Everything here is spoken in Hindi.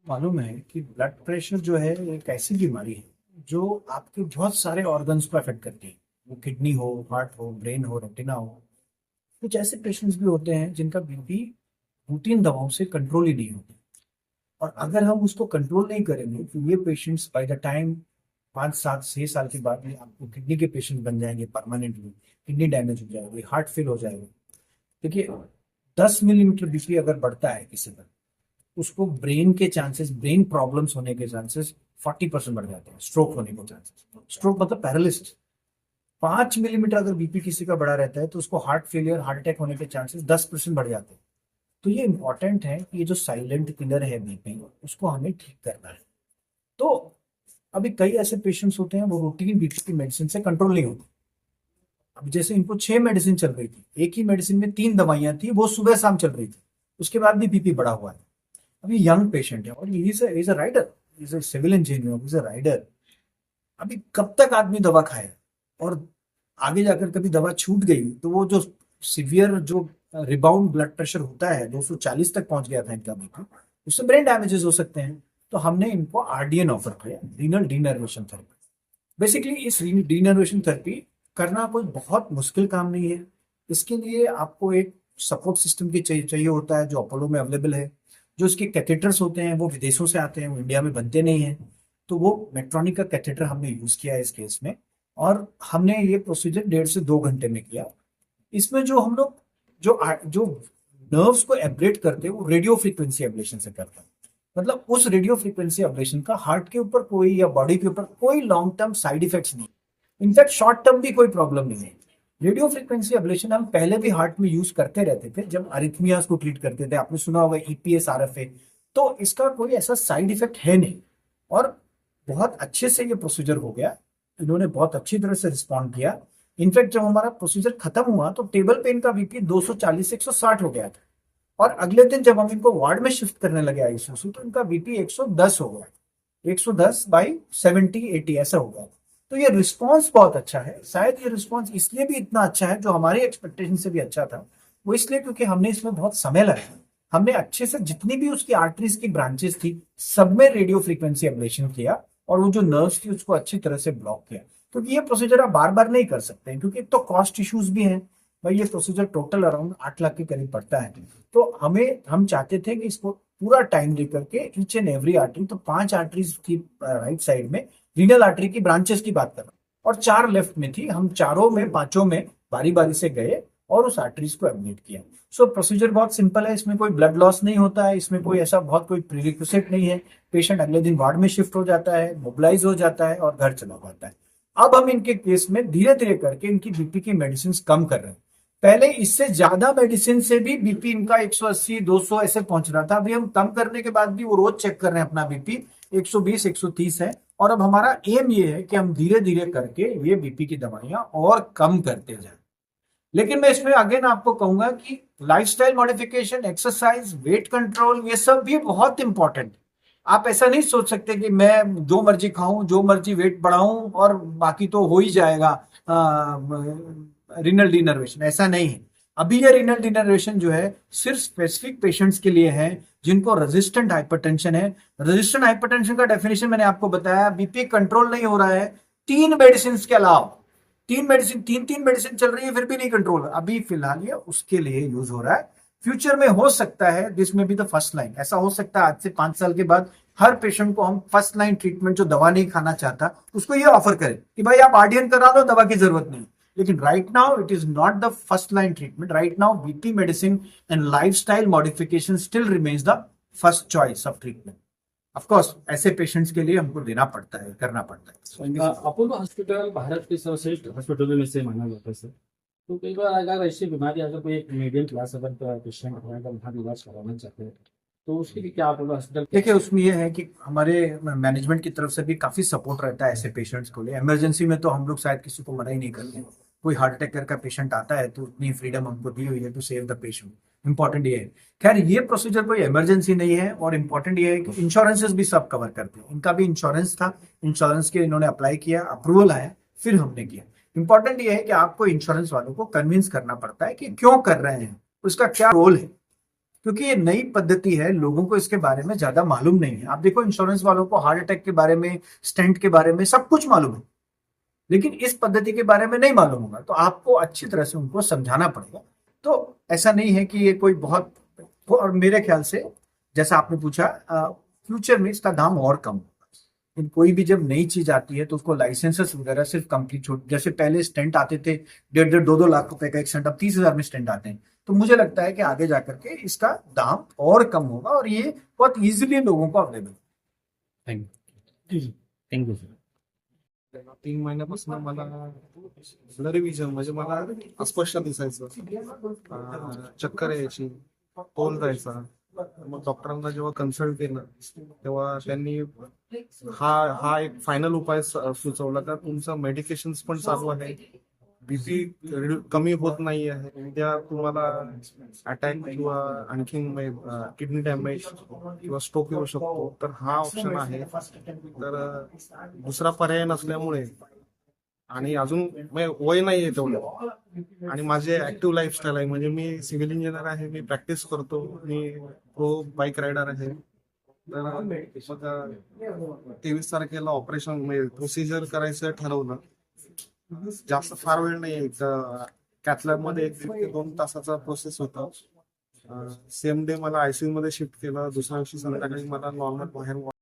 मालूम है कि ब्लड प्रेशर जो है एक ऐसी बीमारी है जो आपके बहुत सारे ऑर्गन्स को अफेक्ट करती है। वो किडनी हो, हार्ट हो, ब्रेन हो, रेटिना हो। कुछ ऐसे पेशेंट्स भी होते हैं जिनका बीपी रूटीन दवाओं से कंट्रोल ही नहीं होता। और अगर हम उसको कंट्रोल नहीं करेंगे तो ये पेशेंट्स बाय द टाइम 5 7 6 साल के बाद में आपको किडनी के पेशेंट बन जाएंगे परमानेंटली। किडनी डैमेज हो जाएगी, हार्ट फेल हो जाएगा। देखिए, 10 मिलीमीटर बीपी अगर बढ़ता है किसी का, उसको ब्रेन के चांसेस, ब्रेन प्रॉब्लम्स होने के चांसेस 40% बढ़ जाते हैं। स्ट्रोक होने के चांसेस, स्ट्रोक मतलब पैरालिसिस। 5 मिलीमीटर अगर बीपी किसी का बढ़ा रहता है तो उसको हार्ट फेलियर, हार्ट अटैक होने के चांसेस 10% बढ़ जाते हैं। तो ये इंपॉर्टेंट है कि ये जो साइलेंट किलर है बीपी, उसको हमें ठीक करना है। तो अभी कई ऐसे पेशेंट्स होते हैं वो रूटीन बीपी की मेडिसिन से कंट्रोल नहीं होते। अब जैसे इनको 6 मेडिसिन चल रही थी, एक ही मेडिसिन में 3 दवाइयां थी, वो सुबह शाम चल रही थी, उसके बाद भी बीपी बढ़ा हुआ है। अभी यंग पेशेंट है और is a rider, is a civil engineer, is a rider. अभी कब तक आदमी दवा खाए? और आगे जाकर कभी दवा छूट गई तो वो जो सिवियर जो रिबाउंड ब्लड प्रेशर होता है, 240 तक पहुंच गया था इनका बीपी, उससे ब्रेन डैमेजेस हो सकते हैं। तो हमने इनको आरडीएन ऑफर किया, रीनल डीनर्वेशन थेरेपी। बेसिकली इस डीनर्वेशन थेरेपी करना कोई बहुत मुश्किल काम नहीं है। इसके लिए आपको एक सपोर्ट सिस्टम की चाहिए होता है, जो अपोलो में अवेलेबल है। जो इसके कैथेटर्स होते हैं वो विदेशों से आते हैं, वो इंडिया में बनते नहीं हैं। तो वो मेट्रॉनिक का कैथेटर हमने यूज किया है इस केस में। और हमने ये प्रोसीजर 1.5 से 2 घंटे में किया। इसमें जो हम लोग जो नर्व्स को एब्लेट करते हैं वो रेडियो फ्रीक्वेंसी एब्लेशन से करते हैं। मतलब उस रेडियो फ्रीक्वेंसी एब्लेशन का हार्ट के ऊपर कोई या बॉडी के ऊपर कोई लॉन्ग टर्म साइड इफेक्ट्स नहीं। इनफैक्ट शॉर्ट टर्म भी कोई प्रॉब्लम नहीं है। रेडियो फ्रीक्वेंसी एब्लेशन हम पहले भी हार्ट में यूज करते रहते थे, जब अरिथमियास को ट्रीट करते थे। आपने सुना होगा ईपीएस, आरएफए। तो इसका कोई ऐसा साइड इफेक्ट है नहीं। और बहुत अच्छे से ये प्रोसीजर हो गया। इन्होंने बहुत अच्छी तरह से रिस्पॉन्ड किया। इनफैक्ट जब हमारा प्रोसीजर खत्म हुआ तो टेबल पे इनका बीपी 240 से 160 हो गया था। और अगले दिन जब हम इनको वार्ड में शिफ्ट करने लगे आईसीयू से, तो इनका बीपी 110 हो गया। 110/70 80 ऐसा हो गया। तो ये रिस्पॉन्स बहुत अच्छा है। शायद ये रिस्पॉन्स इसलिए भी इतना अच्छा है, जो हमारी एक्सपेक्टेशन से भी अच्छा था। वो इसलिए क्योंकि हमने इसमें बहुत समय लगाया। हमने अच्छे से जितनी भी उसकी आर्टरीज की ब्रांचेस थी, सब में रेडियो फ्रीक्वेंसी एब्लेशन किया। और वो जो नर्व्स थी उसको अच्छी तरह से ब्लॉक किया। क्योंकि ये प्रोसीजर आप बार बार नहीं कर सकते, क्योंकि एक तो कॉस्ट इश्यूज भी हैं। भाई, ये प्रोसीजर टोटल अराउंड 8 लाख के करीब पड़ता है। तो हम चाहते थे कि इसको पूरा टाइम लेकर के ईच एंड एवरी आर्टरी, तो 5 आर्टरीज थी राइट साइड में, रीनल आर्टरी की ब्रांचेस की बात कर रहा हूँ, और 4 लेफ्ट में थी। हम चारों में, पांचों में बारी बारी से गए और उस आर्टरीज को एडमिट किया। सो प्रोसीजर बहुत सिंपल है। इसमें कोई ब्लड लॉस नहीं होता है, इसमें कोई ऐसा बहुत कोई प्रीरिक्विजिट नहीं है। पेशेंट अगले दिन वार्ड में शिफ्ट हो जाता है, मोबिलाइज हो जाता है और घर चला जाता है। अब हम इनके केस में धीरे धीरे करके इनकी बीपी की मेडिसिन कम कर रहे हैं। पहले इससे ज्यादा मेडिसिन से भी बीपी इनका 180 200 ऐसे पहुंच रहा था। अभी हम कम करने के बाद भी वो रोज चेक कर रहे हैं अपना बीपी, 120 130 है। और अब हमारा एम ये है कि हम धीरे धीरे करके ये बीपी की दवाइयां और कम करते जाएं। लेकिन मैं इसमें अगेन आपको कहूंगा कि lifestyle modification, exercise, weight control, ये सब भी बहुत इंपॉर्टेंट। आप ऐसा नहीं सोच सकते कि मैं जो मर्जी खाऊं, जो मर्जी वेट बढ़ाऊं और बाकी तो हो ही जाएगा रीनल डिनर्वेशन। ऐसा नहीं है। अभी ये रीनल डिनर्वेशन जो है सिर्फ स्पेसिफिक पेशेंट्स के लिए है जिनको रेजिस्टेंट हाइपरटेंशन है। रेजिस्टेंट हाइपरटेंशन का डेफिनेशन मैंने आपको बताया। बीपी कंट्रोल नहीं हो रहा है 3 मेडिसिन के अलावा। 3 मेडिसिन चल रही है फिर भी नहीं कंट्रोल, अभी फिलहाल ये उसके लिए यूज हो रहा है। फ्यूचर में हो सकता है दिस में भी द फर्स्ट लाइन, ऐसा हो सकता है आज से 5 साल के बाद हर पेशेंट को हम फर्स्ट लाइन ट्रीटमेंट, जो दवा नहीं खाना चाहता उसको ये ऑफर करें कि भाई आप आरडीएन करा लो, दवा की जरूरत नहीं। लेकिन right now it is not the first line treatment. Right now BP medicine and lifestyle modification still remains the first choice of treatment. Of course ऐसे पेशेंट्स के लिए हमको देना पड़ता है, करना पड़ता है। अपोलो हॉस्पिटल भारत के सर्वश्रेष्ठ हॉस्पिटलों में से माना जाता है सर। तो कई बार अगर ऐसी बीमारी, अगर कोई एक मीडियम क्लास अगर पेशेंट है, अगर वहाँ इलाज कराना चाहते हैं तो उसके लिए क्या अपोलो हॉस्पिटल देखिए, उसमें यह है कि हमारे मैनेजमेंट की तरफ से भी काफी सपोर्ट रहता है ऐसे पेशेंट्स को लिए। इमरजेंसी में तो हम लोग शायद किसी को मना ही नहीं करते। कोई हार्ट अटैक का पेशेंट आता है तो उतनी फ्रीडम हमको दी हुई है to save the patient. Important ये है। खैर, ये प्रोसीजर कोई इमरजेंसी नहीं है। और इम्पोर्टेंट ये है कि इंश्योरेंसेस भी सब कवर करते हैं। इनका भी इंश्योरेंस था, इंश्योरेंस के इन्होंने अप्लाई किया, अप्रूवल आया, फिर हमने किया। इंपॉर्टेंट ये है कि आपको इंश्योरेंस वालों को कन्विंस करना पड़ता है कि क्यों कर रहे हैं, उसका क्या रोल है। क्योंकि ये नई पद्धति है, लोगों को इसके बारे में ज्यादा मालूम नहीं है। आप देखो इंश्योरेंस वालों को हार्ट अटैक के बारे में, स्टेंट के बारे में सब कुछ मालूम है, लेकिन इस पद्धति के बारे में नहीं मालूम होगा, तो आपको अच्छी तरह से उनको समझाना पड़ेगा। तो ऐसा नहीं है कि ये कोई बहुत, और मेरे ख्याल से जैसा आपने पूछा, फ्यूचर में इसका दाम और कम होगा। लेकिन कोई भी जब नई चीज आती है तो उसको लाइसेंसेस वगैरह सिर्फ कंपनी छोड़, जैसे पहले स्टेंट आते थे 1.5-2 लाख रुपए का एक स्टेंट, अब 30,000 में स्टेंट आते हैं। तो मुझे लगता है कि आगे जाकर के इसका दाम और कम होगा और ये बहुत इजीली लोगों को available. Thank you thank you sir. 3 महिन्यापासून मला ब्लरी विजन म्हणजे मला अस्पष्ट दिसायचं, चक्कर यायची, तोल जायचा. मग डॉक्टरांना जेव्हा कन्सल्ट केलं तेव्हा त्यांनी हा एक फायनल उपाय सुचवला का तुमचं मेडिकेशन्स पण चालू आहे, बीपी कमी होत नाही आहे, उद्या तुम्हाला अटॅक किंवा आणखीन किडनी डॅमेज किंवा स्ट्रोक येऊ शकतो, तर हा ऑप्शन आहे. तर दुसरा पर्याय नसल्यामुळे आणि अजून वय नाही आहे तेवढं, आणि माझे ऍक्टिव्ह लाईफस्टाईल आहे, म्हणजे मी सिव्हिल इंजिनियर आहे, मी प्रॅक्टिस करतो, मी प्रो बाईक रायडर आहे. तर मग 23 तारखेला ऑपरेशन प्रोसिजर करायचं ठरवलं. जास्त फार वेळ नाही, कॅथलॅब मध्ये 1 ते 2 तासाचा प्रोसेस होता. सेम डे मला आयसीयू मध्ये शिफ्ट केलं, दुसऱ्या दिवशी संध्याकाळी मला नॉर्मल बाहेर